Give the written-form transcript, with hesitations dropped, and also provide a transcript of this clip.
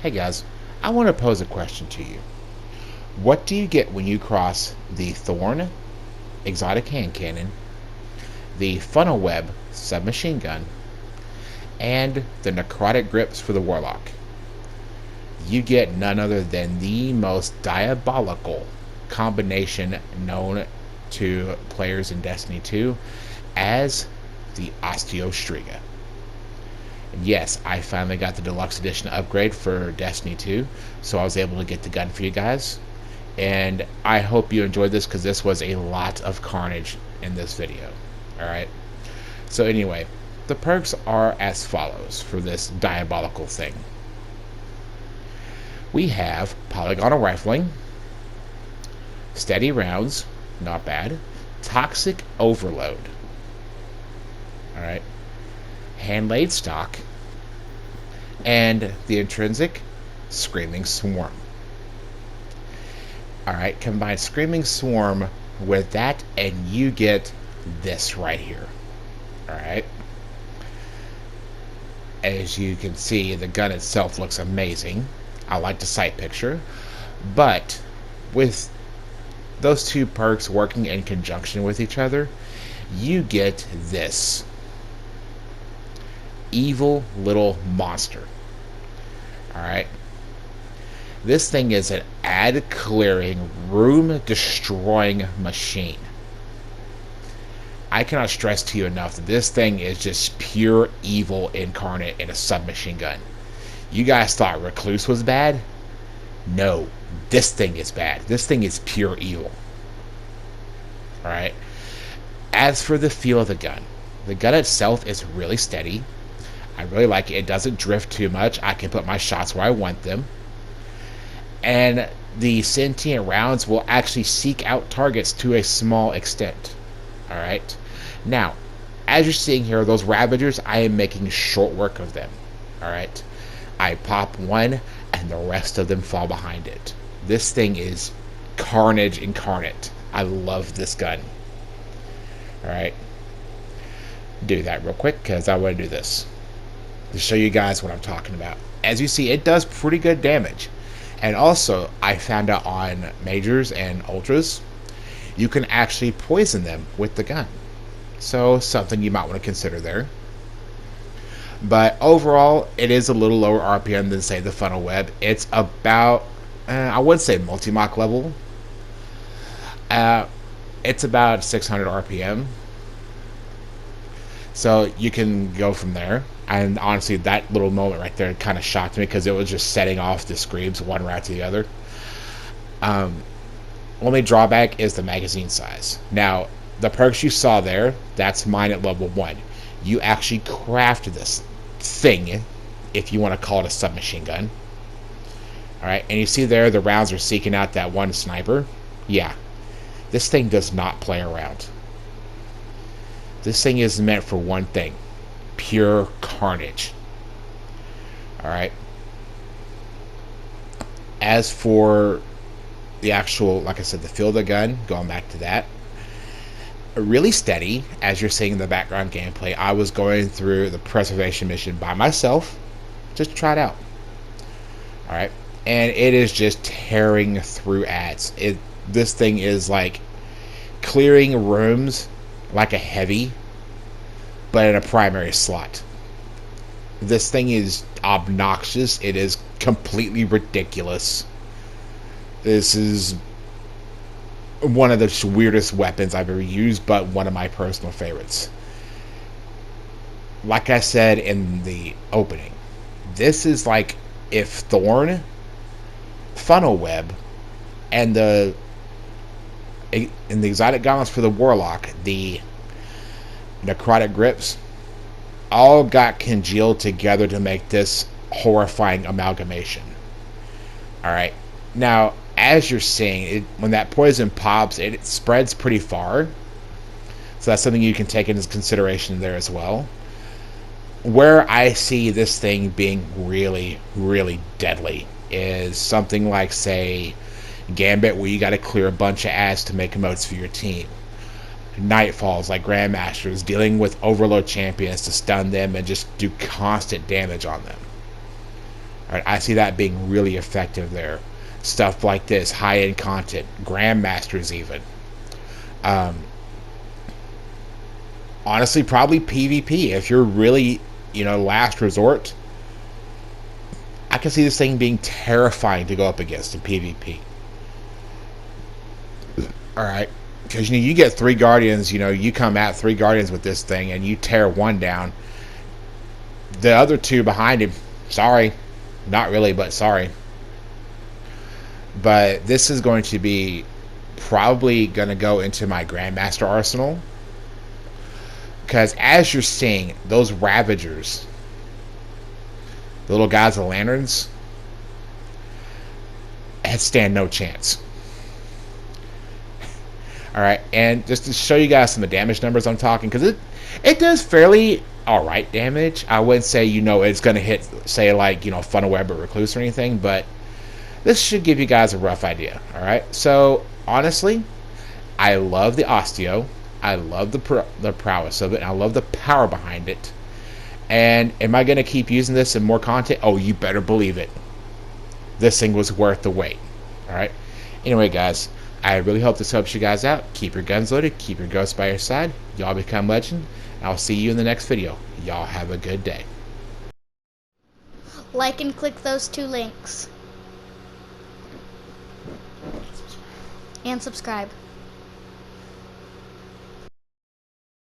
Hey guys, I want to pose a question to you. What do you get when you cross the Thorn exotic hand cannon, the funnelweb submachine gun, and the necrotic grips for the warlock? You get none other than the most diabolical combination known to players in Destiny 2 as the Osteo striga. Yes, I finally got the deluxe edition upgrade for Destiny 2, so I was able to get the gun for you guys. And I hope you enjoyed this because this was a lot of carnage in this video. Alright? So anyway, the perks are as follows for this diabolical thing. We have polygonal rifling, steady rounds, not bad, toxic overload. Alright? Hand-laid stock, and the intrinsic Screaming Swarm. Alright, combine Screaming Swarm with that and you get this right here. Alright. As you can see, the gun itself looks amazing. I like the sight picture. But with those two perks working in conjunction with each other, you get this evil little monster. Alright. This thing is an ad clearing, room destroying machine. I cannot stress to you enough that this thing is just pure evil incarnate in a submachine gun. You guys thought Recluse was bad? No, this thing is bad. This thing is pure evil. Alright. As for the feel of the gun itself is really steady. I really like it. It doesn't drift too much. I can put my shots where I want them. And the sentient rounds will actually seek out targets to a small extent. Alright. Now, as you're seeing here, those Ravagers, I am making short work of them. Alright. I pop one, and the rest of them fall behind it. This thing is carnage incarnate. I love this gun. Alright. Do that real quick, because I want to do this to show you guys what I'm talking about. As you see, it does pretty good damage. And also, I found out on majors and ultras, you can actually poison them with the gun. So, something you might want to consider there. But overall, it is a little lower RPM than, say, the funnelweb. It's about, I wouldn't say multi-mock level. It's about 600 RPM. So, you can go from there. And honestly, that little moment right there kind of shocked me because it was just setting off the screams one right to the other. Only drawback is the magazine size. Now, the perks you saw there, that's mine at level 1. You actually craft this thing, if you want to call it a submachine gun. Alright, and you see there the rounds are seeking out that one sniper. Yeah, this thing does not play around. This thing is meant for one thing. Pure carnage. Alright. As for the actual, like I said, the feel of the gun, going back to that, really steady. As you're seeing in the background gameplay, I was going through the preservation mission by myself just to try it out. Alright. And it is just tearing through ads. This thing is like clearing rooms like a heavy, but in a primary slot. This thing is obnoxious. It is completely ridiculous. This is one of the weirdest weapons I've ever used, but one of my personal favorites. Like I said in the opening, this is like if Thorn, Funnelweb, and the exotic gauntlets for the warlock, the necrotic grips, all got congealed together to make this horrifying amalgamation. Alright, now as you're seeing, when that poison pops, it spreads pretty far, so that's something you can take into consideration there as well. Where I see this thing being really, really deadly is something like, say, Gambit, where you got to clear a bunch of ads to make emotes for your team. Nightfalls like Grandmasters, dealing with overload champions to stun them and just do constant damage on them. All right, I see that being really effective there. Stuff like this, high-end content, grandmasters even. Um, Honestly, probably PvP. If you're really, last resort, I can see this thing being terrifying to go up against in PvP. All right, because you get three guardians. You come at three guardians with this thing, and you tear one down. The other two behind him, sorry, not really, but sorry. But this is going to be probably going to go into my Grandmaster arsenal. Because as you're seeing, those Ravagers, the little guys with lanterns, stand no chance. Alright, and just to show you guys some of the damage numbers I'm talking, because it does fairly alright damage. I wouldn't say, it's going to hit, say, like, funnelweb or recluse or anything, but this should give you guys a rough idea. Alright, so honestly, I love the Osteo. I love the prowess of it. I love the power behind it. And am I going to keep using this in more content? Oh, you better believe it. This thing was worth the wait. Alright? Anyway, guys, I really hope this helps you guys out. Keep your guns loaded. Keep your ghosts by your side. Y'all become legend. I'll see you in the next video. Y'all have a good day. Like and click those 2 links. And subscribe.